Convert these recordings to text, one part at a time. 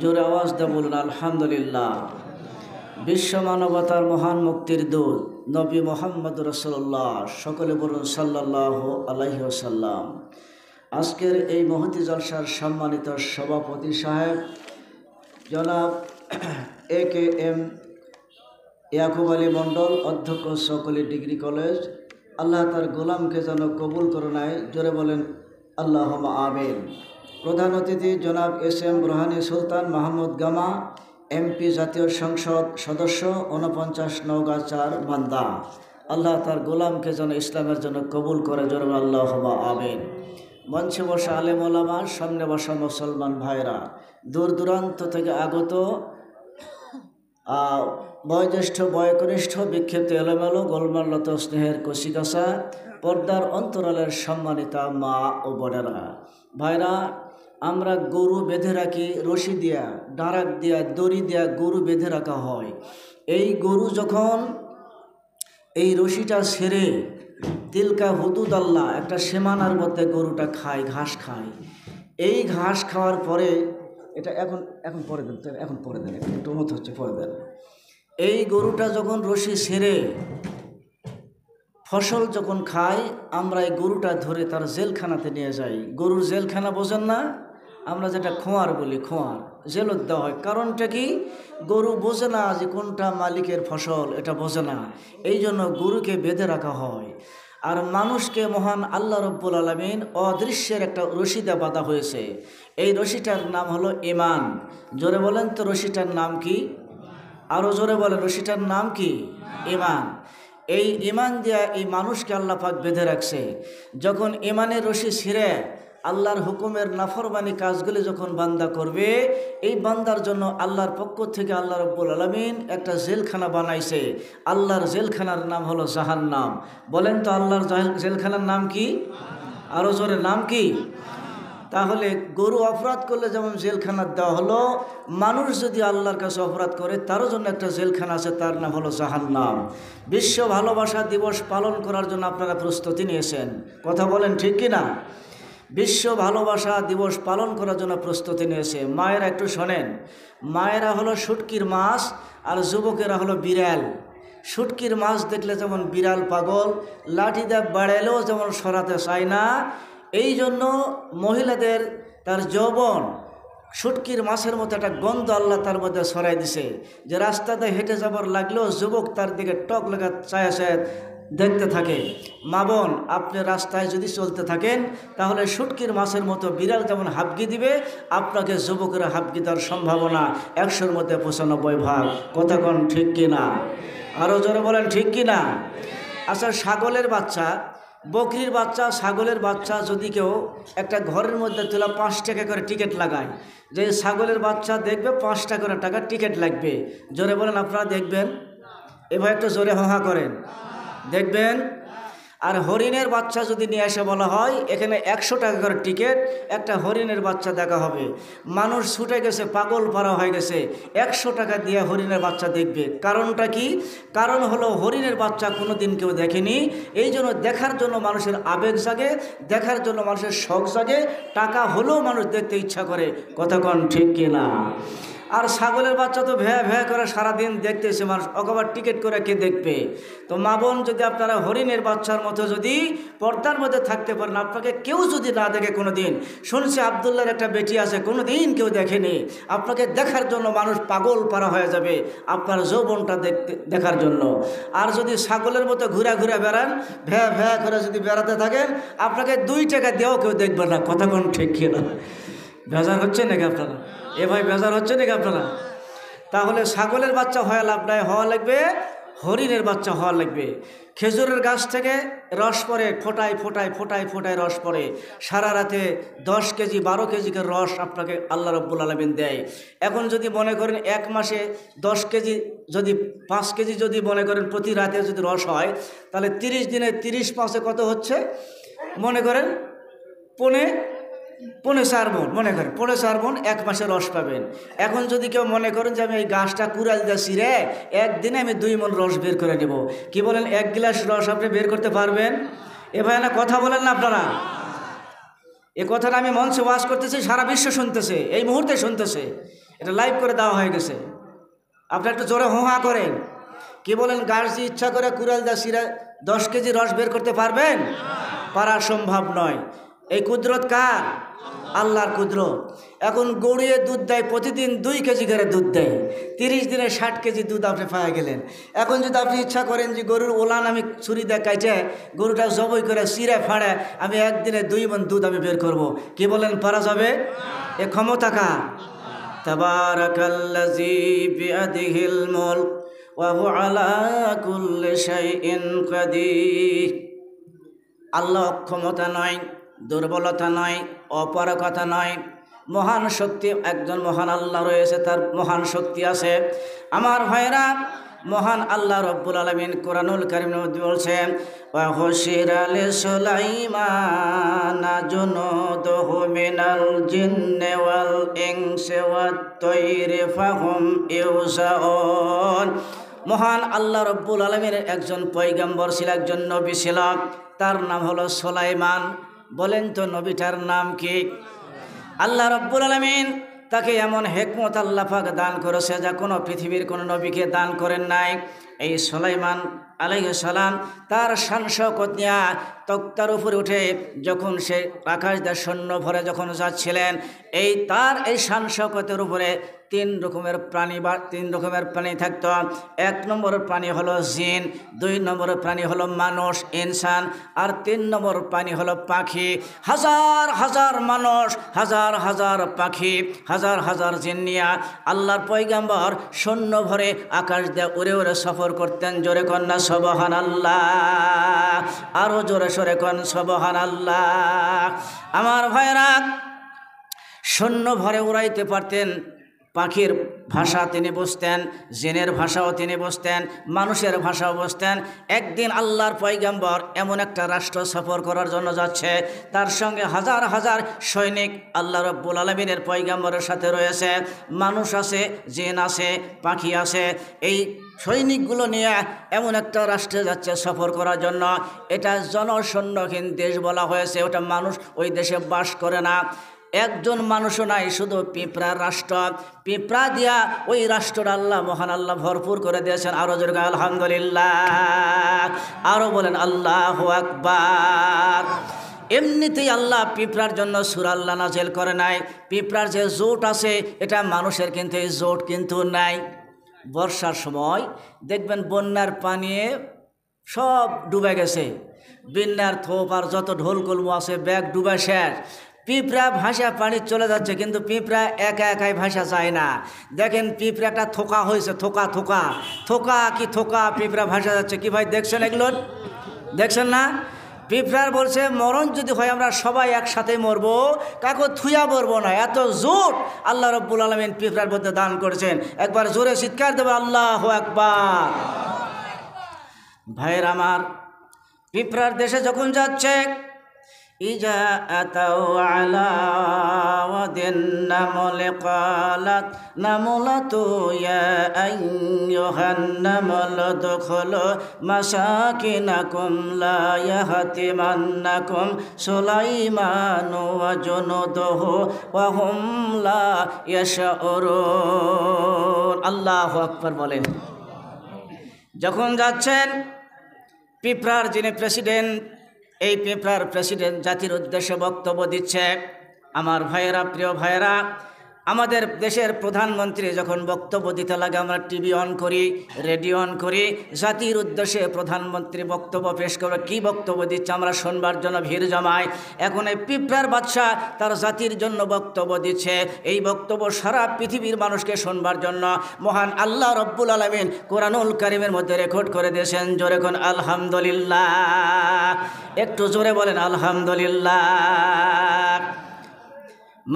জোরে আওয়াজ দিয়ে বলুন আলহামদুলিল্লাহ। বিশ্ব মানবতার মহান মুক্তির দূত নবী মোহাম্মদ রাসূলুল্লাহ, সকলে বলুন সাল্লাল্লাহু আলাইহি ওয়াসাল্লাম। আজকের এই মহতি জলসার সম্মানিত সভাপতি সাহেব জনাব AKM ইয়াকুব আলী মণ্ডল, অধ্যক্ষ সকলে ডিগ্রি কলেজ, আল্লাহ তার গোলামকে যেন কবুল করে নেয়, জোরে বলেন আল্লাহুম্মা আমিন। প্রধান অতিথি জনাব SM রোহানি সুলতান মাহমুদ গামা, MP জাতীয় সংসদ সদস্য 49 নওগাঁ 4 মান্দা, আল্লাহ তার গোলামকে যেন ইসলামের জন্য কবুল করে, জোরে বলেন আল্লাহুম্মা আমিন। মঞ্চে বসা আলেম ওলামা, সামনে বসা মুসলমান ভাইরা, দূর দূরান্ত থেকে আগত বয়োজ্যেষ্ঠ বয়োকনিষ্ঠ বিক্ষিপ্ত এলোমেলো গোলমাল্লত স্নেহের কচিকাঁচা, পর্দার অন্তরালের সম্মানিতা মা ও বোনেরা, ভাইরা, আমরা গরু বেঁধে রাখি রশি দিয়া, ডাঁরাক দিয়া, দড়ি দিয়া গরু বেঁধে রাখা হয়। এই গরু যখন এই রশিটা ছেড়ে তিলকা হুদুদ আল্লাহ, একটা সীমানার মধ্যে গরুটা খায়, ঘাস খায়। এই ঘাস খাওয়ার পরে এটা এখন পরে দেন, এখন পরে দেন, একটু মত হচ্ছে, পরে দেন। এই গরুটা যখন রশি ছেড়ে ফসল যখন খায়, আমরা এই গরুটা ধরে তার জেলখানাতে নিয়ে যাই। গরুর জেলখানা বোঝেন না, আমরা যেটা খোঁয়ার বলি, খোঁয়ার জেলত দেওয়া হয়। কারণটা কি? গরু বোঝে না যে কোনটা মালিকের ফসল, এটা বোঝে না, এই জন্য গরুকে বেঁধে রাখা হয়। আর মানুষকে মহান আল্লাহ রব্বুল আলামিন অদৃশ্যের একটা রশিদা বাঁধা হয়েছে। এই রশিটার নাম হলো ঈমান। জোরে বলেন তো রশিটার নাম কি? আরও জোরে বলেন, রশিটার নাম কি? ঈমান। এই ঈমান দিয়া এই মানুষকে আল্লাহ পাক বেঁধে রাখছে। যখন ঈমানের রশি ছিঁড়ে আল্লাহর হুকুমের নাফরমানি কাজগুলি যখন বান্দা করবে, এই বান্দার জন্য আল্লাহর পক্ষ থেকে আল্লাহ রব্বুল আলামিন একটা জেলখানা বানাইছে। আল্লাহর জেলখানার নাম হলো জাহান্নাম। বলেন তো আল্লাহর জেলখানার নাম কি? আরও জোরে, নাম কি? তাহলে গরু অপরাধ করলে যেমন জেলখানা দেওয়া হলো, মানুষ যদি আল্লাহর কাছে অপরাধ করে তারও জন্য একটা জেলখানা আছে, তার নাম হলো জাহান্নাম। বিশ্ব ভালোবাসা দিবস পালন করার জন্য আপনারা প্রস্তুতি নিয়েছেন, কথা বলেন ঠিক কি না? বিশ্ব ভালোবাসা দিবস পালন করার জন্য প্রস্তুতি নিয়েছে। মায়েরা একটু শোনেন, মায়েরা হলো শুটকির মাছ আর যুবকেরা হলো বিড়াল। শুটকির মাছ দেখলে যেমন বিড়াল পাগল, লাঠি দিয়ে বাড়াইলেও যেমন সরাতে চায় না, এই জন্য মহিলাদের তার যৌবন শুটকির মাছের মতো একটা গন্ধ আল্লাহ তার মধ্যে ছড়াই দিছে, যে রাস্তাতে হেঁটে যাবার লাগলেও যুবক তার দিকে টক লাগা চায় দেখতে থাকে। মা বোন, আপনি রাস্তায় যদি চলতে থাকেন তাহলে শুটকির মাছের মতো বিড়াল যেমন হাবগি দিবে, আপনাকে যুবকেরা হাবগি দেওয়ার সম্ভাবনা 100-র মধ্যে 95%। কথা কোন ঠিক কিনা? আরও জোরে বলেন ঠিক কিনা? আচ্ছা, ছাগলের বাচ্চা, বকরির বাচ্চা, ছাগলের বাচ্চা যদি কেউ একটা ঘরের মধ্যে তুলে 5 টাকা করে টিকিট লাগায়, যে ছাগলের বাচ্চা দেখবে 5 টাকা করে টিকিট লাগবে, জোরে বলেন আপনারা দেখবেন? এভাবে একটু জোরে হাহা করেন, দেখবেন। আর হরিণের বাচ্চা যদি নিয়ে এসে বলা হয় এখানে 100 টাকা করে টিকিট, একটা হরিণের বাচ্চা দেখা হবে, মানুষ ছুটে গেছে, পাগল পারা হয়ে গেছে, 100 টাকা দিয়ে হরিণের বাচ্চা দেখবে। কারণটা কি? কারণ হলো হরিণের বাচ্চা কোনো দিন কেউ দেখেনি, এই জন্য দেখার জন্য মানুষের আবেগ জাগে, দেখার জন্য মানুষের শখ জাগে, টাকা হলেও মানুষ দেখতে ইচ্ছা করে। কথা কন ঠিক কিনা? আর ছাগলের বাচ্চা তো ভ্যা ভ্যা করে সারাদিন দেখতেছে মানুষ, অকবার টিকিট করে কে দেখবে? তো মা বোন, যদি আপনারা হরিণের বাচ্চার মতো যদি পর্দার মধ্যে থাকতে পারেন, আপনাকে কেউ যদি না দেখে কোনো দিন, শুনছি আবদুল্লাহর একটা বেটি আছে, কোনো দিন কেউ দেখেনি, আপনাকে দেখার জন্য মানুষ পাগল পারা হয়ে যাবে আপনার যৌবনটা দেখার জন্য। আর যদি ছাগলের মতো ঘুরে ঘুরে বেড়ান, ভ্যা ভ্যা করে যদি বেড়াতে থাকেন, আপনাকে 2 টাকা দিয়েও কেউ দেখবে না। কথা কোন ঠিক কিনা? বেজার হচ্ছে নাকি আপনারা? এ ভাই, বেজার হচ্ছে নাকি আপনারা? তাহলে ছাগলের বাচ্চা হওয়া লাভ নাই, হওয়া লাগবে হরিণের বাচ্চা হওয়া লাগবে। খেজুরের গাছ থেকে রস পড়ে, ফোটায় ফোটায় ফোটায় ফোটায় রস পড়ে, সারা রাতে 10 কেজি 12 কেজি করে রস আপনাকে আল্লাহ রব্বুল আলামিন দেয়। এখন যদি মনে করেন 1 মাসে 10 কেজি, যদি 5 কেজি যদি মনে করেন প্রতি রাতে যদি রস হয়, তাহলে 30 দিনে 30×5 কত হচ্ছে? মনে করেন পৌনে 4 মণ, মনে করেন 4.5 মণ 1 মাসে রস পাবেন। এখন যদি কেউ মনে করেন যে আমি এই গাছটা কুড়াল দিয়েছি রে, একদিনে আমি 2 মণ রস বের করে নেব, কি বলেন? 1 গ্লাস রস আপনি বের করতে পারবেন? এ ভাই না, কথা বলেন না আপনারা? এ কথাটা আমি মঞ্চে ওয়াজ করতেছি, সারা বিশ্ব শুনতেছে, এই মুহূর্তে শুনতেছে। এটা লাইভ করে দেওয়া হয়ে গেছে। আপনি একটু জোরে হোহা করেন। কি বলেন? গার্জি ইচ্ছা করে কুড়াল দা সিরা 10 কেজি রস বের করতে পারবেন? পারা সম্ভব নয়। এই কুদরত কার? আল্লাহর কুদরত। এখন গড়িয়ে দুধ দেয়, প্রতিদিন 2 কেজি করে দুধ দেয়। 30 দিনে 60 কেজি দুধ আপনি পাওয়া গেলেন। এখন যদি আপনি ইচ্ছা করেন যে গরুর ওলান আমি ছুরি দিয়ে কাটে গরুটা জবই করে চিরে ফাড়ে আমি একদিনে 2 মণ দুধ আমি বের করব, কি বলেন? পারা যাবে? এ ক্ষমতা কার? তাবারাকাল্লাযী বিয়াদিহিল মুলক ওয়া হুয়া আলা কুল্লি শাইইন কাদির। আল্লাহ ক্ষমতা নয়, দুর্বলতা নয়, অপারগতা নয়, মহান শক্তি। একজন মহান আল্লাহ রয়েছে, তার মহান শক্তি আছে। আমার ভাইরা, মহান আল্লাহ রব্বুল আলামিন কোরআনুল কারীমের মধ্যে বলছেন, ওয়া হুশিরা লিসুলাইমানা জুনুদুহু মিনাল জিন্নি ওয়াল ইনসি ওয়াত তায়রি ফাহুম ইউজাউন। মহান আল্লাহ রব্বুল আলামিনের একজন পয়গম্বর ছিল, একজন নবী ছিল, তার নাম হলো সুলাইমান। বলেন তো নবীটার নাম কি? আল্লাহ রব্বুল আলামিন তাকে এমন হিকমত আল্লাহ পাক দান করেছে যা কোনো পৃথিবীর কোনো নবীকে দান করেন নাই। এই সুলাইমান আলাইহিস সালাম তার শান শওকত নিয়ে তক্তার উপরে উঠে যখন সে আকাশ দিয়ে সৈন্য ভরে যখন যাচ্ছিলেন, তার এই শান শওকতের উপরে 3 রকমের প্রাণী থাকতো। 1 নম্বরের প্রাণী হলো জিন, 2 নম্বরের প্রাণী হলো মানুষ ইনসান, আর 3 নম্বর প্রাণী হলো পাখি। হাজার হাজার মানুষ, হাজার হাজার পাখি, হাজার হাজার জিন নিয়ে আল্লাহর পয়গম্বর সৈন্য ভরে আকাশ দিয়ে উড়ে উড়ে সফর করতেন। জোরে কন্যা সুবহানাল্লাহ, আরো জোরে সরে কন সুবহানাল্লাহ। আমার ভাইরা, সৈন্য ভরে উড়াইতে পারতেন। পাখির ভাষা তিনি বুঝতেন, জিনের ভাষাও তিনি বুঝতেন, মানুষের ভাষাও বুঝতেন। একদিন আল্লাহর পয়গম্বর এমন একটা রাষ্ট্র সফর করার জন্য যাচ্ছে, তার সঙ্গে হাজার হাজার সৈনিক আল্লাহ রব্বুল আলামিনের পয়গম্বরের সাথে রয়েছে। মানুষ আছে, জিন আছে, পাখি আছে। এই সৈনিকগুলো নিয়ে এমন একটা রাষ্ট্রে যাচ্ছে সফর করার জন্য। এটা জনশূন্যহীন দেশ বলা হয়েছে, ওটা মানুষ ওই দেশে বাস করে না। একজন মানুষও নাই, শুধু পিঁপড়ার রাষ্ট্র। পিঁপড়া দিয়া ওই রাষ্ট্রটা আল্লাহ মহান আল্লাহ ভরপুর করে দিয়েছেন। আরো জোরে আলহামদুলিল্লাহ, আরো বলেন আল্লাহু আকবার। এমনিতেই আল্লাহ পিঁপড়ার জন্য সূরা আল্লাহ নাযিল করে নাই। পিঁপড়ার যে জোট আছে এটা মানুষের, কিন্তু এই জোট কিন্তু নাই। বর্ষার সময় দেখবেন বন্যার পানিয়ে সব ডুবে গেছে, বন্যার থোপ আর যত ঢোল কলম আছে ব্যাগ ডুবে শেষ। পিঁপড়া ভাষা পানি চলে যাচ্ছে, কিন্তু পিঁপড়া একা একাই ভাষা চায় না। দেখেন পিঁপড়াটা থোকা হয়েছে, থোকা থোকা থোকা কি থোকা, পিঁপড়া ভাষা যাচ্ছে। কি ভাই দেখছেন এগুলো? দেখছেন না? পিঁপড়ার বলছে মরণ যদি হয় আমরা সবাই একসাথে মরবো, কাকো থুয়া মরবো না। এত জোট আল্লাহ রব্বুল আলামিন পিঁপড়ার মধ্যে দান করেছেন। একবার জোরে চিৎকার দেবে আল্লাহু আকবার। ভাইয়ের আমার, পিঁপড়ার দেশে যখন যাচ্ছে, ইজা আতাউ আলা ওয়াদিন নামলে ক্বালাত নামলাতু ইয়া আইয়ুহান নামল দুখুলু মাসাকিনাকুম লা ইয়াহতিমান্নাকুম সুলাইমানু ওয়া জুনুদুহু ওয়া হুম লা ইয়াশউরুন। আল্লাহু আকবার বলেন। যখন যাচ্ছেন, পিঁপড়ার যিনি প্রেসিডেন্ট, এই পিঁপড়ার প্রেসিডেন্ট জাতির উদ্দেশ্যে বক্তব্য দিচ্ছে। আমার ভাইয়েরা, প্রিয় ভাইয়েরা, আমাদের দেশের প্রধানমন্ত্রী যখন বক্তব্য দিতে লাগে আমরা টিভি অন করি, রেডিও অন করি, জাতির উদ্দেশ্যে প্রধানমন্ত্রী বক্তব্য পেশ করে। কি বক্তব্য দিচ্ছে আমরা শুনবার জন্য ভিড় জমাই। এখন এই পিঁপড়ার বাদশা তার জাতির জন্য বক্তব্য দিচ্ছে। এই বক্তব্য সারা পৃথিবীর মানুষকে শুনবার জন্য মহান আল্লাহ রব্বুল আলামিন কোরআনুল কারীমের মধ্যে রেকর্ড করে দিয়েছেন। জোরে কোন আলহামদুলিল্লাহ, একটু জোরে বলেন আলহামদুলিল্লাহ।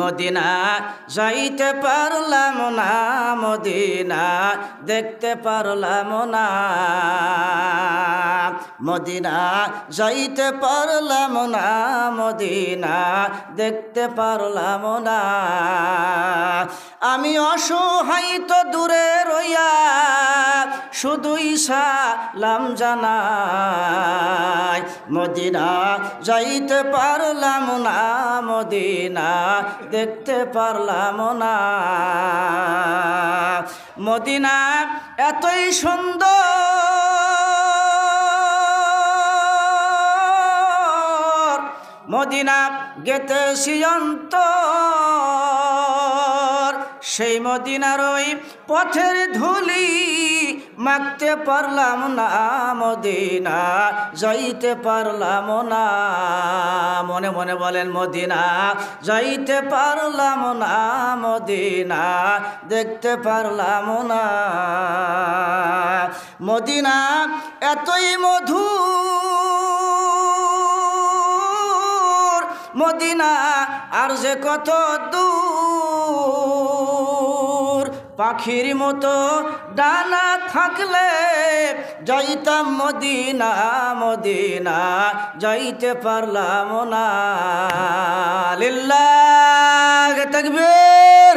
মদিনা যাইতে পারলাম না, মদিনা দেখতে পারলাম না, মদিনা যাইতে পারলাম না, মদিনা দেখতে পারলাম না। আমি অসহায় তো দূরে রইয়া শুধুই সালাম জানাই, মদিনা যাইতে পারলাম না, মদিনা দেখতে পারলাম না। মদিনা এতই সুন্দর, মদিনা গেতেছি অন্তর, সেই মদিনার ওই পথের ধুলি মাখতে পারলাম না, মদিনা যাইতে পারলাম না। মনে মনে বলেন মদিনা যাইতে পারলাম না, মদিনা দেখতে পারলাম না। মদিনা এতই মধুর, মদিনা আর যে কত দূর, পাখির মতো ডানা থাকলে যাইতাম মদিনা, মদিনা যাইতে পারলাম না। লিল্লাহি তাকবীর।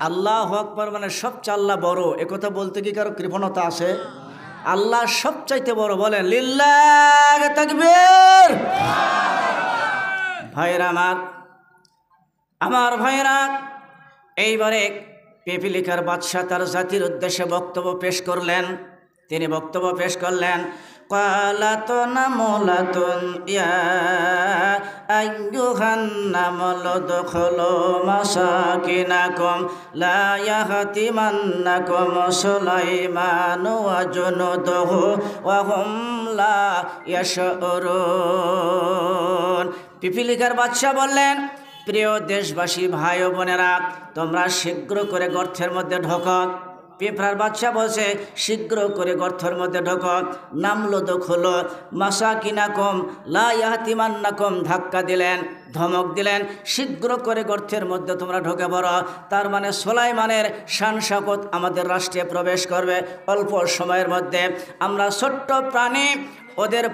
আল্লাহু আকবার মানে সবচেয়ে আল্লাহ বড়, একথা বলতে কি কারো কৃপণতা আছে? আল্লাহ সবচাইতে বড়, বলেন লিল্লাহি তাকবীর। ভাইরা আমার ভাইরা, এইবারে পিপিলিকার বাদশাহ তার জাতির উদ্দেশ্যে বক্তব্য পেশ করলেন। তিনি বক্তব্য পেশ করলেন, ক্বালাতুন নামলাতুন ইয়া আইয়ুহান নামল দুখুলু মাসাকিনাকুম লা ইয়াহতিমান্নাকুম সুলাইমানু ওয়া জুনুদুহু ওয়া হুম লা ইয়াশউরুন। পিপিলিকার বাদশাহ বললেন, প্রিয় দেশবাসী ভাই ও বোনেরা, তোমরা শীঘ্র করে গর্তের মধ্যে ঢোকো। পিঁপড়ার বাদশা বলছে শীঘ্র করে গর্তের মধ্যে ঢোকো। নামলো দখলো মাসাকিনাকুম লা ইয়াহতিমান্নাকুম, ধাক্কা দিলেন, ধমক দিলেন, শীঘ্র করে গর্তের মধ্যে তোমরা ঢুকে পড়ো। তার মানে সুলাইমানের শান শওকত আমাদের রাষ্ট্রে প্রবেশ করবে অল্প সময়ের মধ্যে। আমরা ছোট্ট প্রাণী, ওদের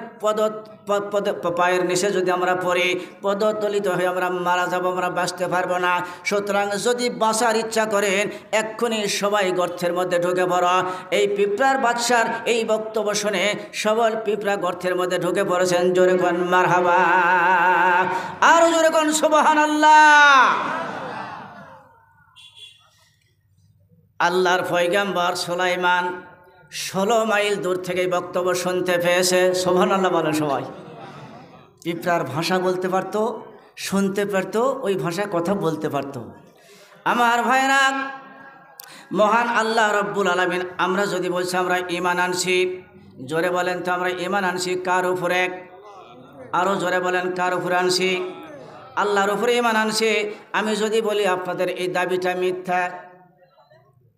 পায়ের নিচে যদি আমরা পড়ি, পদতলিত হয়ে আমরা মারা যাব, আমরা বাঁচতে পারবো না। সুতরাং যদি বাঁচার ইচ্ছা করেন এক্ষুনি সবাই গর্তের মধ্যে ঢুকে পড়ো। এই পিঁপড়ার বাদশার এই বক্তব্য শুনে সবল পিঁপড়া গর্তের মধ্যে ঢুকে পড়েছেন। জোরে কোন মারহাবা, আরো জোরে কোন সুবহানাল্লাহ। আল্লাহর পয়গম্বর সুলাইমান 16 মাইল দূর থেকে বক্তব্য শুনতে পেয়েছে। সুবহানাল্লাহ বলে সবাই। পিঁপড়ার ভাষা বলতে পারতো, শুনতে পারতো, ওই ভাষায় কথা বলতে পারতো। আমার ভাইরা, মহান আল্লাহ রব্বুল আলামিন, আমরা যদি বলছি আমরা ঈমান আনছি, জোরে বলেন তো আমরা ঈমান আনছি কার উপরে? আরও জোরে বলেন কার উপরে আনছি? আল্লাহর উপরে ঈমান আনছি। আমি যদি বলি আপনাদের এই দাবিটা মিথ্যা,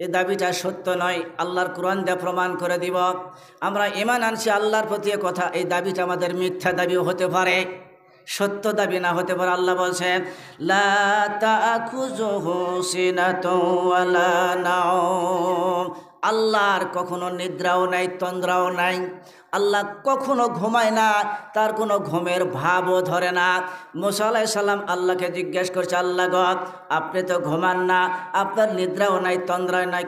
এই দাবিটা সত্য নয়, আল্লাহর কোরআন দিয়ে প্রমাণ করে দিব। আমরা ঈমান আনছি আল্লাহর প্রতি কথা, এই দাবিটা আমাদের মিথ্যা দাবিও হতে পারে, সত্য দাবি না হতে পারে। আল্লাহ বলছেন লা তাখুযুহু সিনাতুন ওয়ালা নাওম, আল্লাহর কখনো নিদ্রাও নাই, তন্দ্রাও নাই। আল্লাহ কখনো ঘুমায় না, তার কোনো ঘুমের ভাবও ধরে না। মুসা আলাইহিস সালাম আল্লাহকে জিজ্ঞেস করছে, আল্লাহ গো, আপনি তো ঘুমান না, আপনার নিদ্রাও নাই, তন্দ্রাও নাই,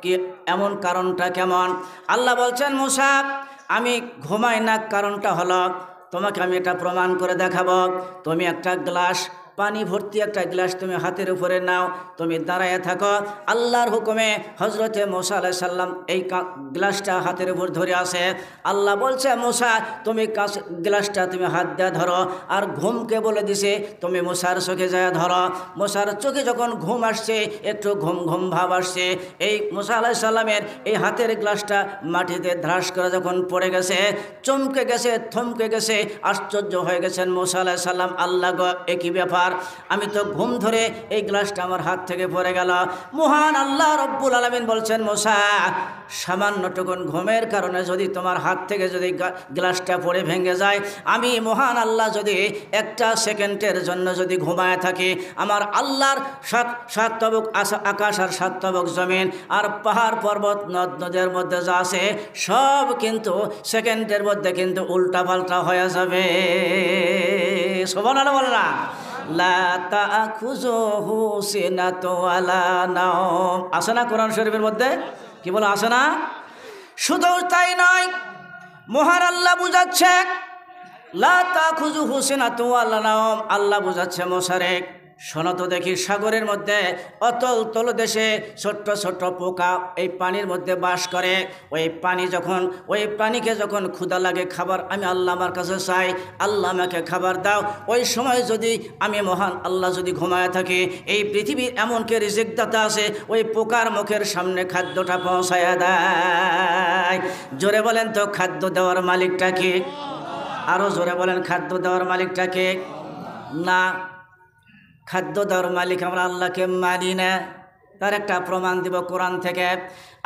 কি এমন কারণটা কেমন? আল্লাহ বলছেন, মুসা আমি ঘুমাই না, কারণটা হলো তোমাকে আমি এটা প্রমাণ করে দেখাবো। তুমি একটা গ্লাস পানি ভর্তি একটা গ্লাস তুমি হাতের উপরে নাও, তুমি দাঁড়ায় থাকো। আল্লাহর হুকুমে হজরতে মুসা আলাইহিস সালাম এই গ্লাসটা হাতের উপর ধরে আসে। আল্লাহ বলছে, মুসা তুমি গ্লাসটা তুমি হাত দিয়ে ধরো। আর ঘুমকে বলে দিছে তুমি মুসার চোখে যায় ধরো। মুসার চোখে যখন ঘুম আসছে, একটু ঘুম ঘুম ভাব আসছে, এই মুসা আলাইহিস সালামের এই হাতের গ্লাসটা মাটিতে ধ্রাস করে যখন পড়ে গেছে, চমকে গেছে, থমকে গেছে, আশ্চর্য হয়ে গেছেন মুসা আলাইহিস সালাম। আল্লাহ গো, একই ব্যাপার, আমি তো ঘুম ধরে এই গ্লাসটা আমার হাত থেকে পড়ে গেল। মহান আল্লাহ রব্বুল আলামিন বলছেন, মুসা সামান্যটুকুন ঘুমের কারণে যদি তোমার হাত থেকে যদি গ্লাসটা পড়ে ভেঙে যায়, আমি মহান আল্লাহ যদি একটা সেকেন্ডের জন্য যদি ঘুমায় থাকি, আমার আল্লাহর সাত তবক আকাশ আর 7 তবক জমিন আর পাহাড় পর্বত নদ নদের মধ্যে যা আছে সব কিন্তু সেকেন্ডের মধ্যে কিন্তু উল্টা পাল্টা হয়ে যাবে। সুবহানাল্লাহ বলে না? লা তাখুযুহু সিনাতুন ওয়ালা নাওম। আছে না কোরআন শরীফের মধ্যে? কি বলে আছে না? শুধু তাই নয়, মহান আল্লাহ বুঝাচ্ছে লা তাখুযুহু সিনাতুন ওয়ালা নাওম। আল্লাহ বুঝাচ্ছে মোশারেক, শোনো তো দেখি, সাগরের মধ্যে অতল তলদেশে ছোট্ট ছোট্ট পোকা এই পানির মধ্যে বাস করে। ওই প্রাণীকে যখন ক্ষুধা লাগে, খাবার আমি আল্লাহ আমার কাছে চাই, আল্লাহ আমাকে খাবার দাও। ওই সময় যদি আমি মহান আল্লাহ যদি ঘুমায় থাকি, এই পৃথিবীর এমনকি রিজিক দাতা আছে, ওই পোকার মুখের সামনে খাদ্যটা পৌঁছায়া দেয়। জোরে বলেন তো, খাদ্য দেওয়ার মালিকটা কে? আরও জোরে বলেন, খাদ্য দেওয়ার মালিকটা কে? না, খাদ্য দেওয়ার মালিক আমরা আল্লাহকে মানি না। তার একটা প্রমাণ দিব কোরআন থেকে।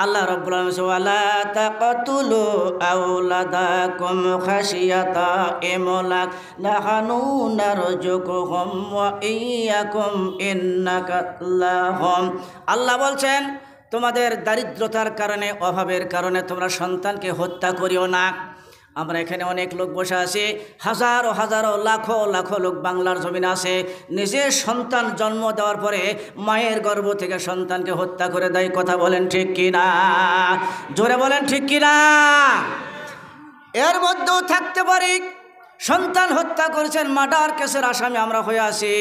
আল্লাহ রাব্বুল আলামিন বলেন, ওয়ালা তাকাতুলু আওলাদাকুম খাশিয়াতা ইমলাক নাহানু নারজুকুহুম ওয়া ইয়্যাকুম ইন্নাকাল্লাহুম। আল্লাহ বলছেন, তোমাদের দারিদ্রতার কারণে, অভাবের কারণে তোমরা সন্তানকে হত্যা করিও না। আমরা এখানে অনেক লোক বসে আছি, হাজারো হাজারো লাখো লাখো লোক বাংলার জমিন আছে, নিজের সন্তান জন্ম দেওয়ার পরে মায়ের গর্ভ থেকে সন্তানকে হত্যা করে দেয়। কথা বলেন ঠিক কিনা? জোরে বলেন ঠিক কিনা? এর মধ্যেও থাকতে পারি সন্তান হত্যা করেছেন, মার্ডার কেসের আসামি আমরা হয়ে আছি।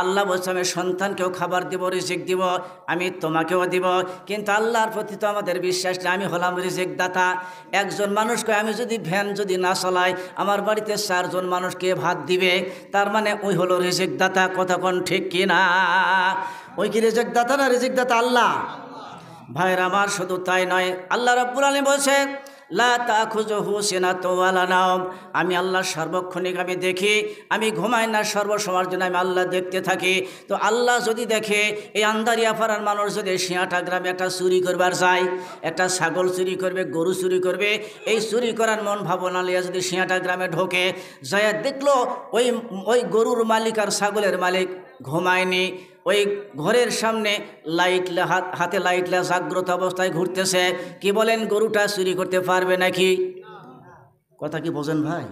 আল্লাহ বলছে, আমি সন্তানকেও খাবার দিব, রিজিক দিব, আমি তোমাকেও দিব। কিন্তু আল্লাহর প্রতি তো আমাদের বিশ্বাস নেই। আমি হলাম রিজিক দাতা। একজন মানুষকে আমি যদি ভ্যান যদি না চালাই, আমার বাড়িতে 4 জন মানুষকে ভাত দিবে, তার মানে ওই হলো রিজিক দাতা। কথা কোন ঠিক কিনা? ওই কি রিজিক দাতা না? রিজিক দাতা আল্লাহ। ভাইরা আমার, শুধু তাই নয়, আল্লাহ রাব্বুল আলামিন বলছে লা তাখুযুহু সিনাতুন ওয়ালা নাওম। আমি আল্লাহ সার্বক্ষণিক আমি দেখি, আমি ঘুমাই না, সর্বসময়ের জন্য আমি আল্লাহ দেখতে থাকি। তো আল্লাহ যদি দেখে, এই আন্দারিয়া পাড়ার মানুষ যদি সিয়াটা গ্রামে একটা চুরি করবার যায়, একটা ছাগল চুরি করবে, গরু চুরি করবে, এই চুরি করার মন ভাবনা লিয়া যদি সিয়াটা গ্রামে ঢোকে, যায় দেখলো ওই গরুর মালিক আর ছাগলের মালিক ঘুমায়নি, ওই ঘরের সামনে হাতে লাইট জাগ্রত অবস্থায় ঘুরতেছে। কি বলেন, গরুটা চুরি করতে পারবে নাকি? কথা কি বোঝেন ভাই?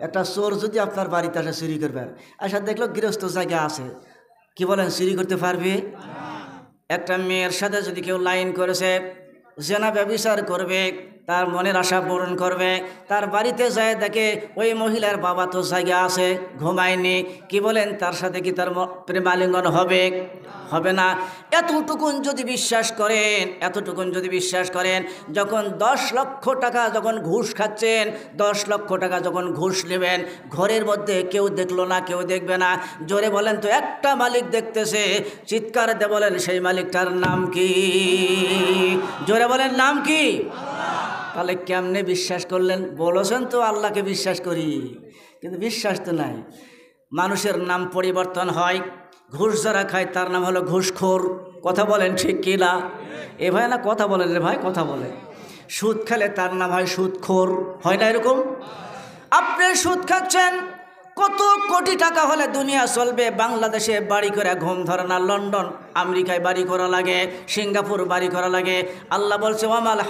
একটা চোর যদি আপনার বাড়িতে আসে চুরি করবে, আচ্ছা দেখলো গৃহস্থ জায়গা আছে, কি বলেন, চুরি করতে পারবে? একটা মেয়ের সাথে যদি কেউ লাইন করেছে, জেনা ব্যভিচার করবে, তার মনের আশা পূরণ করবে, তার বাড়িতে যায় দেখে ওই মহিলার বাবা তো জায়গা আছে, ঘুমায়নি, কি বলেন, তার সাথে কি তার প্রেমালিঙ্গন হবে? হবে না। এতটুকুন যদি বিশ্বাস করেন, যখন 10 লক্ষ টাকা যখন ঘুষ খাচ্ছেন, 10 লক্ষ টাকা যখন ঘুষ নেবেন, ঘরের মধ্যে কেউ দেখলো না, কেউ দেখবে না, জোরে বলেন তো, একটা মালিক দেখতেছে, চিৎকার দিয়ে বলেন সেই মালিকটার নাম কি? জোরে বলেন, নাম কি? তাহলে কেমনে বিশ্বাস করলেন? বলেছেন তো আল্লাহকে বিশ্বাস করি, কিন্তু বিশ্বাস তো নাই। মানুষের নাম পরিবর্তন হয়। ঘুষ যারা খায় তার নাম হলো ঘুষখোর। কথা বলেন ঠিক কি না? এ ভাই না, কথা বলেন রে ভাই, কথা বলে। সুদ খেলে তার নাম হয় সুদখোর, হয় না এরকম? আপনি সুদ খাচ্ছেন, কত কোটি টাকা হলে দুনিয়া চলবে? বাংলাদেশে বাড়ি করে ঘুম ধরে না, লন্ডন আমেরিকায় বাড়ি করা লাগে, সিঙ্গাপুর বাড়ি করা লাগে। আল্লাহ বলছে, ওয়ামাল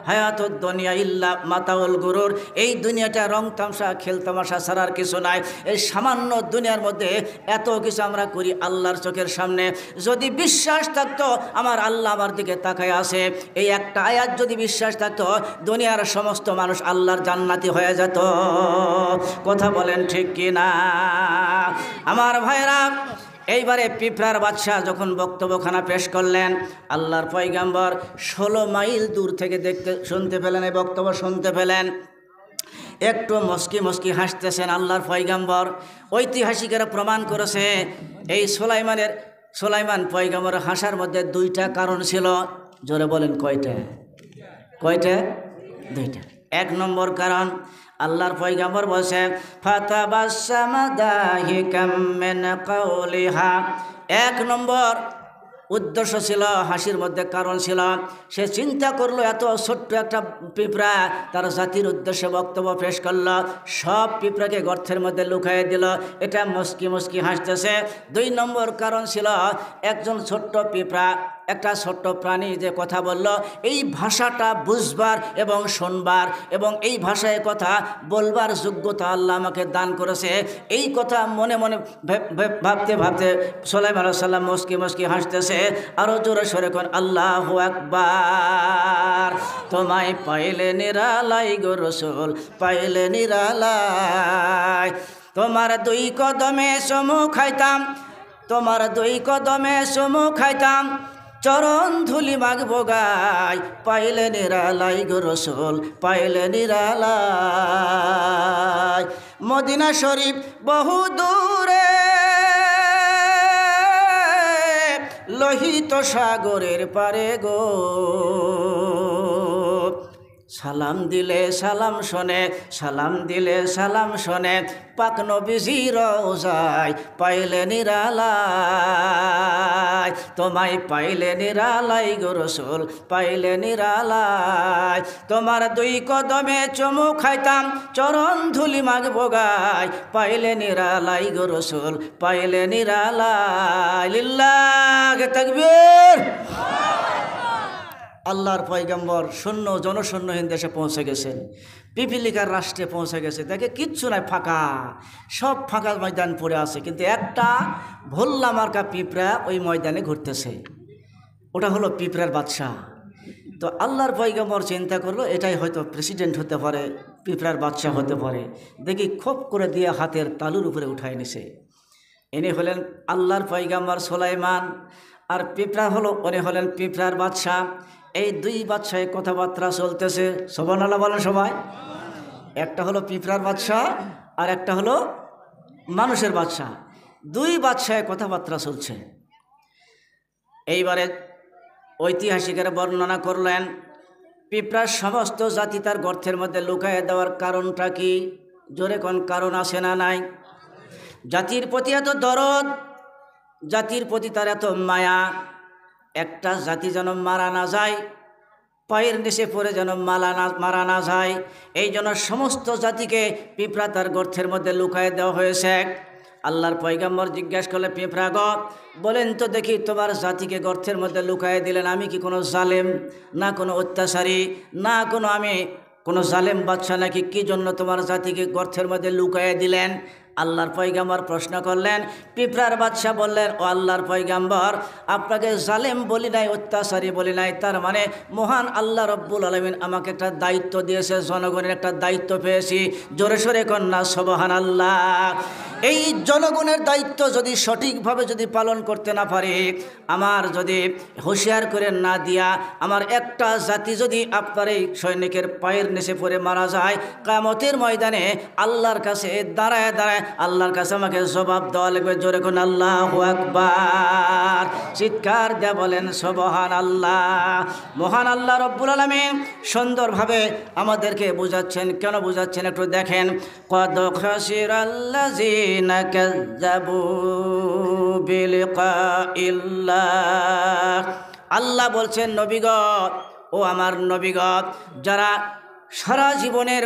হায়াতুদ দুনিয়া ইল্লা মাতাউল গুরুর। এই দুনিয়াটা রং তামসা খেল তামাশা ছাড়ার কিছু নাই। এই সামান্য দুনিয়ার মধ্যে এত কিছু আমরা করি আল্লাহর চোখের সামনে। যদি বিশ্বাস থাকতো আমার আল্লাহ আমার দিকে তাকায় আছে, এই একটা আয়াত যদি বিশ্বাস থাকতো, দুনিয়ার সমস্ত মানুষ আল্লাহর জান্নাতি হয়ে যেত। কথা বলেন ঠিক কিনা? আমার ভাইরা, এইবারে পিঁপড়ার বাদশা যখন বক্তব্যখানা পেশ করলেন, আল্লাহর পয়গাম্বর 16 মাইল দূর থেকে শুনতে পেলেন, এই বক্তব্য শুনতে পেলেন। একটু মস্কি হাসতেছেন আল্লাহর পয়গাম্বর। ঐতিহাসিকেরা প্রমাণ করেছে এই সুলাইমান পয়গাম্বর হাসার মধ্যে 2টা কারণ ছিল। জোরে বলেন, কয়টা? 2টা। 1 নম্বর কারণ, আল্লাহর পয়গাম্বর বলছে, ফাতাবাসসামা দাহিকাম মিন কাওলিহা। 1 নম্বর উদ্দেশ্য ছিল, হাসির মধ্যে কারণ ছিল, সে চিন্তা করলো এত ছোট্ট একটা পিঁপড়া তার জাতির উদ্দেশ্যে বক্তব্য পেশ করলো, সব পিঁপড়াকে গর্তের মধ্যে লুকাইয়ে দিল, এটা মস্কি হাসতেছে। 2 নম্বর কারণ ছিল, একজন ছোট্ট পিঁপড়া একটা ছোট্ট প্রাণী যে কথা বলল, এই ভাষাটা বুঝবার এবং শুনবার এবং এই ভাষায় কথা বলবার যোগ্যতা আল্লাহ আমাকে দান করেছে। এই কথা মনে মনে ভাবতে ভাবতে সুলাইমান আলাইহিস সালাম মুস্কি মুস্কি হাসতেছে। আরো জোরে সরে কোন আল্লাহু আকবার। তোমায় পাইলে নিরালাই গো রাসূল, পাইলে নিরালাই। তোমার দুই কদমে চুমু খাইতাম, তোমার দুই কদমে চুমু খাইতাম, চরণ ধুলি মাগবো গায়, পাইলে নিরালাই গো রাসূল, পাইলে নিরালাই। মদিনা শরীফ বহু দূরে, লোহিত সাগরের পারে গো, সালাম দিলে সালাম শোনে, সালাম দিলে সালাম শোনে, পাক নবীজির রওজায়, পাইলে নিরালাই। তোমায় পাইলে নিরালাই গো রাসূল, পাইলে নিরালাই। তোমার দুই কদমে চুমু খাইতাম, চরণ ধুলি মাগবো গায়, পাইলে নিরালাই গো রাসূল, পাইলে নিরালাই। লিল্লাহি তাকবীর। আল্লাহর পয়গম্বর শূন্য জনশূন্যহীন দেশে পৌঁছে গেছেন, পিপিলিকার রাষ্ট্রে পৌঁছে গেছে। দেখে কিচ্ছু নাই, ফাঁকা, সব ফাঁকা ময়দান পড়ে আছে, কিন্তু একটা ভোল্লা মার্কা পিঁপড়া ওই ময়দানে ঘুরতেছে। ওটা হলো পিঁপড়ার বাদশা। তো আল্লাহর পয়গম্বর চিন্তা করলো এটাই হয়তো প্রেসিডেন্ট হতে পারে, পিঁপড়ার বাদশা হতে পারে। দেখি খোপ করে দিয়ে হাতের তালুর উপরে উঠায় নিছে। ইনি হলেন আল্লাহর পয়গম্বর সুলাইমান, আর পিঁপড়া হলো উনি হলেন পিঁপড়ার বাদশা। এই দুই বাদশায় কথাবার্তা চলতেছে। সুবহানাল্লাহ বলেন সবাই। একটা হলো পিঁপড়ার বাদশা আর একটা হলো মানুষের বাদশা। দুই বাদশায় কথাবার্তা চলছে। এইবারে ঐতিহাসিকেরা বর্ণনা করলেন, পিঁপড়ার সমস্ত জাতি তার গর্তের মধ্যে লুকায়ে দেওয়ার কারণটা কি? জোরে কোন কারণ আছে না নাই? জাতির প্রতি এত দরদ, জাতির প্রতি তার এত মায়া, একটা জাতি যেন মারা না যায়, পায়ের নিচে পড়ে যেন মারা না যায়, এই জন্য সমস্ত জাতিকে পিঁপড়া তার গর্তের মধ্যে লুকায়ে দেওয়া হয়েছে। আল্লাহর পয়গম্বর জিজ্ঞাসা করলে, পিঁপড়া গো বলেন তো দেখি, তোমার জাতিকে গর্তের মধ্যে লুকায়ে দিলেন, আমি কি কোনো জালেম, না কোনো অত্যাচারী, না কোনো জালেম বাদশা নাকি? কি জন্য তোমার জাতিকে গর্তের মধ্যে লুকায়ে দিলেন? আল্লাহর পয়গম্বর প্রশ্ন করলেন। পিঁপড়ার বাদশা বললেন, ও আল্লাহর পয়গম্বর, আপনাকে জালেম বলি নাই, অত্যাচারী বলি নাই, তার মানে মহান আল্লাহ রব্বুল আলামিন আমাকে একটা দায়িত্ব দিয়েছে, জনগণের একটা দায়িত্ব পেয়েছি। জোরে সোরে কন্যা সুবহানাল্লাহ। এই জনগণের দায়িত্ব যদি সঠিকভাবে যদি পালন করতে না পারি, আমার যদি হুঁশিয়ার করে না দিয়া আমার একটা জাতি যদি আপনার এই সৈনিকের পায়ের নিচে পড়ে মারা যায়, কিয়ামতের ময়দানে আল্লাহর কাছে দাঁড়ায় দাঁড়ায় আল্লাহর কাছে আমাকে জবাব দেওয়া লাগবে। জোরে কোন আল্লাহু আকবার। চিৎকার দেয়া বলেন সুবহানাল্লাহ। মহান আল্লাহ রব্বুল আলামিন সুন্দরভাবে আমাদেরকে বুঝাচ্ছেন। কেন বুঝাচ্ছেন একটু দেখেন। কদ খাসিরাল্লাযিনা কাযযাবু বিলিকাইল্লাহ। আল্লাহ বলছেন, নবীগণ, ও আমার নবীগণ, যারা সারা জীবনের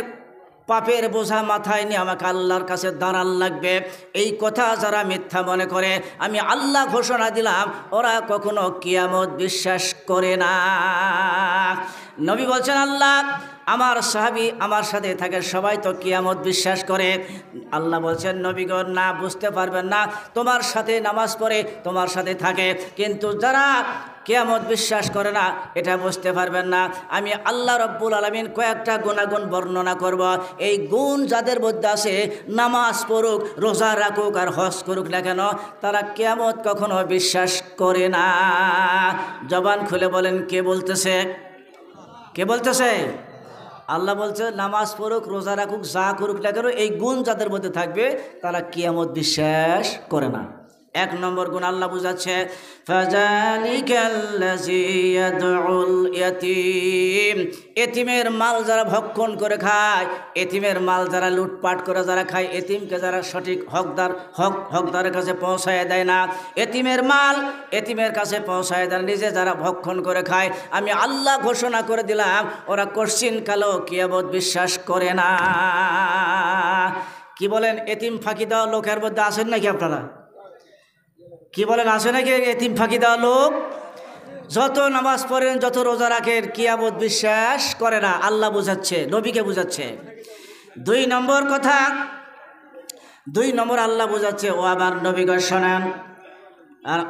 পাপের বোঝা মাথায় নিয়ে আমাকে আল্লাহর কাছে দাঁড়ান লাগবে, এই কথা যারা মিথ্যা মনে করে, আমি আল্লাহ ঘোষণা দিলাম ওরা কখনো কিয়ামত বিশ্বাস করে না। নবী বলছেন, আল্লাহ আমার সাহাবী আমার সাথে থাকে সবাই তো কিয়ামত বিশ্বাস করে। আল্লাহ বলছেন, নবীগণ না, বুঝতে পারবেন না, তোমার সাথে নামাজ পড়ে তোমার সাথে থাকে, কিন্তু যারা কিয়ামত বিশ্বাস করে না এটা বুঝতে পারবেন না। আমি আল্লাহ রব্বুল আলামিন কয়েকটা গুণাগুণ বর্ণনা করব। এই গুণ যাদের মধ্যে আছে, নামাজ পড়ুক, রোজা রাখুক আর হজ করুক না কেন, তারা কিয়ামত কখনো বিশ্বাস করে না। জবান খুলে বলেন, কে বলতেছে? কে বলতেছে? আল্লাহ বলছে, নামাজ পড়ুক, রোজা রাখুক, যা করুক না কেন, এই গুণ যাদের মধ্যে থাকবে তারা কিয়ামত বিশ্বাস করে না। এক নম্বর গুণ আল্লাহ বুঝাচ্ছে, ফাযালিকাল্লাযী ইয়াদউল ইয়াতীম। এতিমের মাল যারা ভক্ষণ করে খায়, এতিমের মাল যারা লুটপাট করে যারা খায়, এতিমকে যারা সঠিক হকদারের কাছে পৌঁছায় দেয় না, এতিমের মাল এতিমের কাছে পৌঁছায় দেয়, নিজে যারা ভক্ষণ করে খায়, আমি আল্লাহ ঘোষণা করে দিলাম ওরা কোশ্চিন কালো কিয়ামত বিশ্বাস করে না। কি বলেন? এতিম ফাঁকি দেওয়া লোকের মধ্যে আছেন নাকি আপনারা? কি বলেন, আছে নাকি এতিম ফাঁকি দেওয়া লোক? যত নামাজ পড়েন, যত রোজা রাখেন, কিয়ামত বিশ্বাস করে না। আল্লাহ বুঝাচ্ছে, নবীকে বুঝাচ্ছে। 2 নম্বর কথা, 2 নম্বর আল্লাহ বুঝাচ্ছে, ও আমার নবীকে শোনেন, আর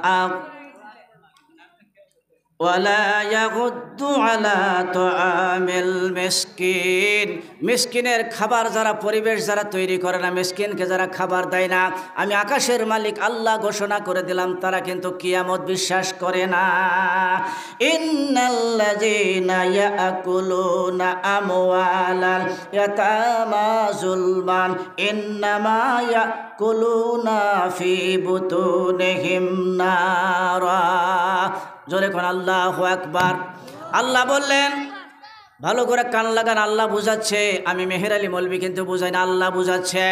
ওয়ালা ইয়াগুদ্দু আলা তুআমিল মিসকিন, মিসকিনের খাবার যারা পরিবেশ যারা তৈরি করে না, মিসকিনকে যারা খাবার দেয় না, আমি আকাশের মালিক আল্লাহ ঘোষণা করে দিলাম তারা কিন্তু কিয়ামত বিশ্বাস করে না। ইন্নাল্লাযীনা ইয়াকুলুনা আমওয়ালাল ইয়াতামা যুলমান ইন্নামা ইয়াকুলুনা ফি বুতুনিহিম নারা। জোরে কোন আল্লাহু আকবার। আল্লাহ বললেন, ভালো করে কান লাগান, আল্লাহ বুঝাচ্ছে। আমি মেহের আলী মৌলভী কিন্তু বুঝাই না, আল্লাহ বুঝাচ্ছে।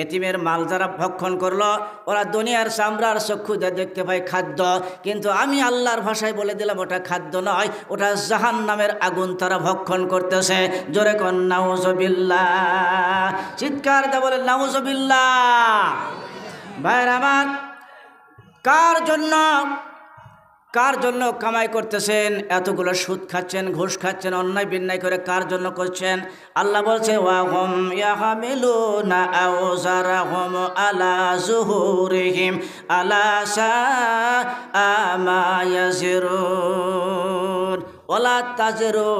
এতিমের মাল যারা ভক্ষণ করলো, ওরা দুনিয়ার চামড়ার চক্ষু দেখতে পায় খাদ্য, কিন্তু আমি আল্লাহর ভাষায় বলে দিলাম ওটা খাদ্য নয়, ওটা জাহান্নামের আগুন তারা ভক্ষণ করতেছে। জোরে কোন নাউযুবিল্লাহ, চিৎকার দিয়ে বলেন নাউযুবিল্লাহ। ভাইয়ের আমার, কার জন্য কামাই করতেছেন? এতগুলো সুদ খাচ্ছেন, ঘুষ খাচ্ছেন, অন্যায় বিন্যায় করে কার জন্য করছেন? আল্লাহ বলছে, ওয়াহুম ইয়াহমিলুনা আওজারাহুম আলা যুহুরিহিম আলা সাআ মা ইয়াজিরুন ওয়ালা তাজিরু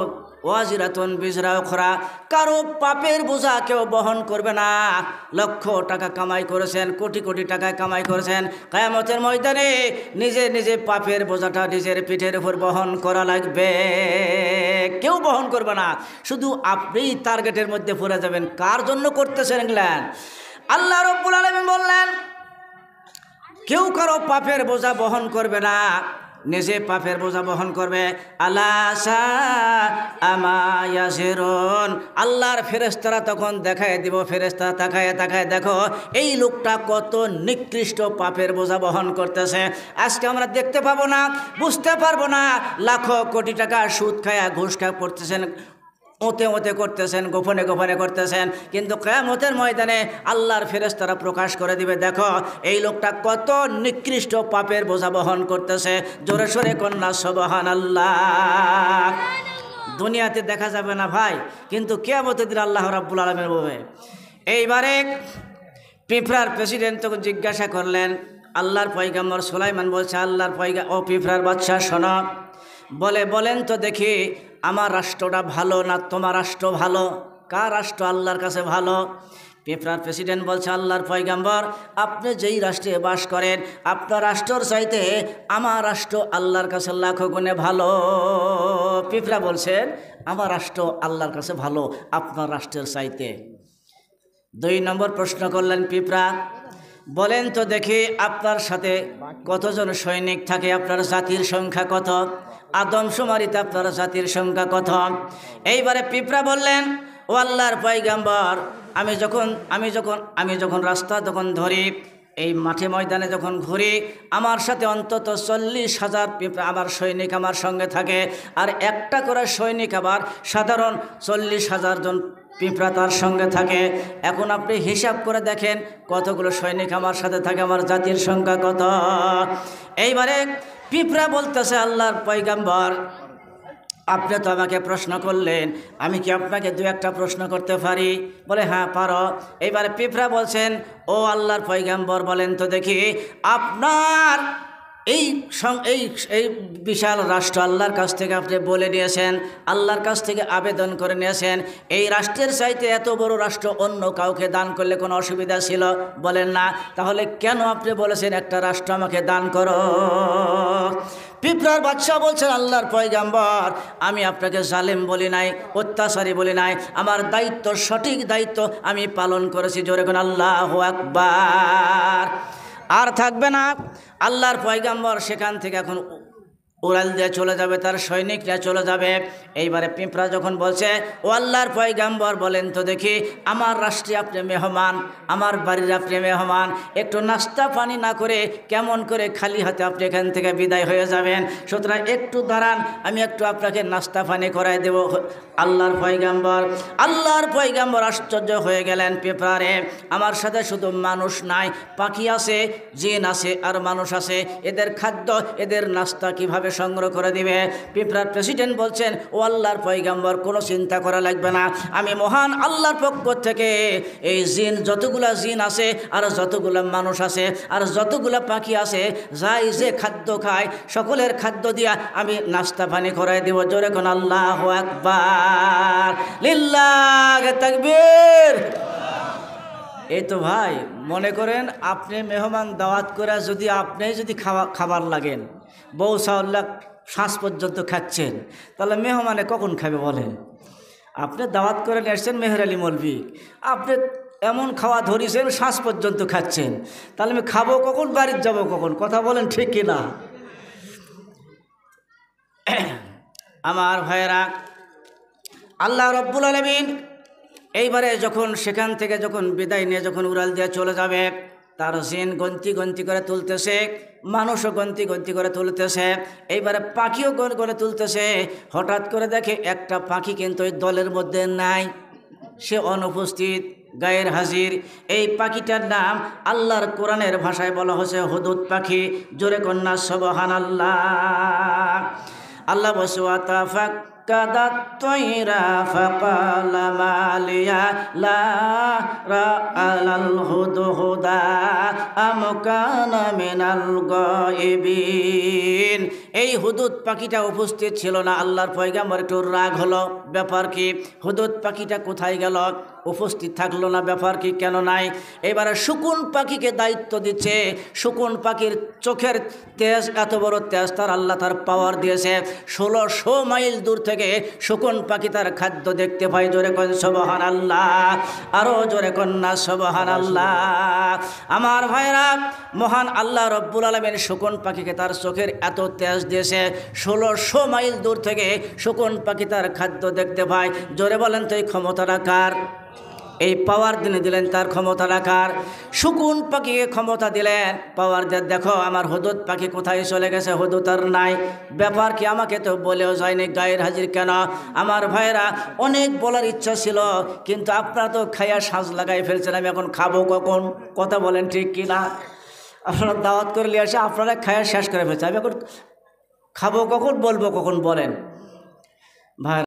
ওয়াজিরাতুন বিজরা উখরা। কারো পাপের বোঝা কেউ বহন করবে না। লক্ষ টাকা কামাই করেছেন, কোটি কোটি টাকা কামাই করেছেন, কিয়ামতের ময়দানে নিজে পাপের বোঝাটা নিজের পিঠের উপর বহন করা লাগবে। কেউ বহন করবে না, শুধু আপনিই টার্গেটের মধ্যে পড়ে যাবেন। কার জন্য করতেছেন এগুলেন? আল্লাহ রাব্বুল আলামিন বললেন, কেউ কারো পাপের বোঝা বহন করবে না, নিজে পাপের বোঝা বহন করবে। আলা সাআ মা ইয়াজিরুন। আল্লাহর ফেরেশতারা তখন দেখায় দিব, ফেরেশতা তাকায় দেখো এই লোকটা কত নিকৃষ্ট পাপের বোঝা বহন করতেছে। আজকে আমরা দেখতে পাবো না, বুঝতে পারবো না, লাখো কোটি টাকা সুদ খায়া ঘুষ খায়া পড়তেছেন, ওতে করতেছেন, গোপনে করতেছেন, কিন্তু কিয়ামতের ময়দানে আল্লাহর ফেরেশতারা প্রকাশ করে দিবে, দেখো এই লোকটা কত নিকৃষ্ট পাপের বোঝা বহন করতেছে। জোরে সোরে কন্যা সুবহানাল্লাহ। দুনিয়াতে দেখা যাবে না ভাই, কিন্তু কিয়ামতের দিন আল্লাহ রাব্বুল আলামিন বলবে। এইবারে পিঁপড়ার প্রেসিডেন্ট তখন জিজ্ঞাসা করলেন, আল্লাহর পয়গম্বর সুলাইমান বলছে, আল্লাহর ও পিঁপড়ার বাদশা শোনো, বলেন তো দেখি আমার রাষ্ট্রটা ভালো না তোমার রাষ্ট্র ভালো? কার রাষ্ট্র আল্লাহর কাছে ভালো? পিঁপড়ার প্রেসিডেন্ট বলছে, আল্লাহর পয়গম্বর আপনি যেই রাষ্ট্রে বাস করেন, আপনার রাষ্ট্রর চাইতে আমার রাষ্ট্র আল্লাহর কাছে লাখো গুণে ভালো। পিঁপড়া বলছেন, আমার রাষ্ট্র আল্লাহর কাছে ভালো আপনার রাষ্ট্রের চাইতে। 2 নম্বর প্রশ্ন করলেন পিঁপড়া, বলেন তো দেখি আপনার সাথে কতজন সৈনিক থাকে, আপনার জাতির সংখ্যা কত? আদমশুমারিতে আপনার জাতির সংখ্যা কত? এইবারে পিঁপড়া বললেন, ও আল্লাহর পয়গম্বর আমি যখন রাস্তা তখন ধরি, এই মাঠে ময়দানে যখন ঘুরি, আমার সাথে অন্তত 40,000 পিঁপড়া আমার সৈনিক আমার সঙ্গে থাকে, আর একটা করে সৈনিক আবার সাধারণ 40,000 জন পিঁপড়া তার সঙ্গে থাকে। এখন আপনি হিসাব করে দেখেন কতগুলো সৈনিক আমার সাথে থাকে, আমার জাতির সংখ্যা কত? এইবারে পিঁপড়া বলতেছে, আল্লাহর পয়গম্বর আপনি তো আমাকে প্রশ্ন করলেন, আমি কি আপনাকে 2-1টা প্রশ্ন করতে পারি? বলে, হ্যাঁ পারো। এইবারে পিঁপড়া বলছেন, ও আল্লাহর পয়গম্বর বলেন তো দেখি আপনার এই বিশাল রাষ্ট্র আল্লাহর কাছ থেকে আপনি বলে নিয়েছেন, আল্লাহর কাছ থেকে আবেদন করে নিয়েছেন, এই রাষ্ট্রের চাইতে এত বড় রাষ্ট্র অন্য কাউকে দান করলে কোনো অসুবিধা ছিল? বলেন না। তাহলে কেন আপনি বলেছেন একটা রাষ্ট্র আমাকে দান করো? পিঁপড়ার বাদশা বলছেন, আল্লাহর পয়গম্বর আমি আপনাকে জালেম বলি নাই, অত্যাচারী বলি নাই, আমার দায়িত্ব সঠিক দায়িত্ব আমি পালন করেছি। জোরে কোন আল্লাহু আকবার। আর থাকবে না। আল্লাহর পয়গম্বর সেখান থেকে এখন উড়াল দিয়ে চলে যাবে, তার সৈনিকরা চলে যাবে। এইবারে পিঁপড়া যখন বলছে, ও আল্লাহর পয়গম্বর বলেন তো দেখি আমার রাষ্ট্রে আপনি মেহমান, আমার বাড়ির আপনি মেহমান, একটু নাস্তা পানি না করে কেমন করে খালি হাতে আপনি এখান থেকে বিদায় হয়ে যাবেন? সুতরাং একটু দাঁড়ান, আমি একটু আপনাকে নাস্তা পানি করাই দেব। আল্লাহর পয়গম্বর আশ্চর্য হয়ে গেলেন, পিঁপড়ারে আমার সাথে শুধু মানুষ নাই, পাখি আছে, জিন আছে, আর মানুষ আছে, এদের খাদ্য এদের নাস্তা কিভাবে সংগ্রহ করে দিবে। পিঁপড়ার প্রেসিডেন্ট বলছেন, ও আল্লাহর পয়গম্বর, কোনো চিন্তা করা লাগবে না, আমি মহান আল্লাহর পক্ষ থেকে এই জিন, যতগুলা জিন আছে আর যতগুলা মানুষ আছে আর যতগুলা পাখি আছে, যাই যে খাদ্য খায় সকলের খাদ্য দিয়া আমি নাস্তা পানি করাই দেব। জোরে কোন আল্লাহু আকবার, লিল্লাহি তাকবীর। এই তো ভাই, মনে করেন আপনি মেহমান দাওয়াত করে যদি খাবার লাগেন, বউ সাউল্লা শ্বাস পর্যন্ত খাচ্ছেন, তাহলে মেহমানে কখন খাবে বলেন? আপনি দাওয়াত করে নিয়ে আসছেন মেহের আলী মৌলভী, আপনি এমন খাওয়া ধরিয়েছেন শ্বাস পর্যন্ত খাচ্ছেন, তাহলে আমি খাবো কখন, বাড়ির যাবো কখন? কথা বলেন ঠিক কিনা? আমার ভাইয়েরা, আল্লাহ রব্বুল আলামিন এইবারে যখন সেখান থেকে যখন বিদায় নিয়ে যখন উড়াল দিয়ে চলে যাবে, তার জিন গন্তি করে তুলতেছে, মানুষও গন্তি করে তুলতেছে, এইবারে পাখিও করে তুলতেছে। হঠাৎ করে দেখে একটা পাখি কিন্তু ওই দলের মধ্যে নাই, সে অনুপস্থিত, গায়ের হাজির। এই পাখিটার নাম আল্লাহর কোরআনের ভাষায় বলা হয়েছে হুদুদ পাখি। জোরে কন্যা সুবহানাল্লাহ। আল্লাহ বসে কাদাত তৈরা ফাকালা মালিয়া লা রাআল হুদহুদা আম কানা মিনাল গায়বিন। এই হুদুদ পাখিটা উপস্থিত ছিল না। আল্লাহর পয়গম্বর একটু রাগ হলো, ব্যাপার কি? হুদুদ পাখিটা কোথায় গেল? উপস্থিত থাকলো না, ব্যাপার কি, কেন নাই? এবারে শকুন পাখিকে দায়িত্ব দিচ্ছে। শকুন পাখির চোখের তেজ এত বড় তেজ, তার আল্লাহ তার পাওয়ার দিয়েছে। 1600 মাইল দূর থেকে শকুন পাখি তার খাদ্য দেখতে পায়। জোরে কন সুবহানাল্লাহ, আরো জোরে কন্যা সুবহানাল্লাহ। আমার ভাইরা, মহান আল্লাহ রব্বুল আলামিন শকুন পাখিকে তার চোখের এত তেজ দিয়েছে, 1600 মাইল দূর থেকে শকুন পাখি তার খাদ্য দেখতে পায়। জোরে বলেন তো এই ক্ষমতা রাখার, এই পাওয়ার দিলেন তার ক্ষমতা রাখার। শকুন পাখিকে ক্ষমতা দিলেন, পাওয়ার দিয়ে দেখো আমার হুদুদ পাখি কোথায় চলে গেছে, হুদুদ আর নাই। ব্যাপার কি? আমাকে তো বলেও যায়নি, গায়ের হাজির কেন? আমার ভাইয়েরা, অনেক বলার ইচ্ছা ছিল, কিন্তু আপনারা তো খাইয়া সাজ লাগাই ফেলছেন, আমি এখন খাবো কখন? কথা বলেন ঠিক কিনা? আপনারা দাওয়াত করে নিয়ে আসে, আপনারা খাইয়া শেষ করে ফেলছেন, আমি এখন খাবো কখন, বলবো কখন? বলেন ভাই।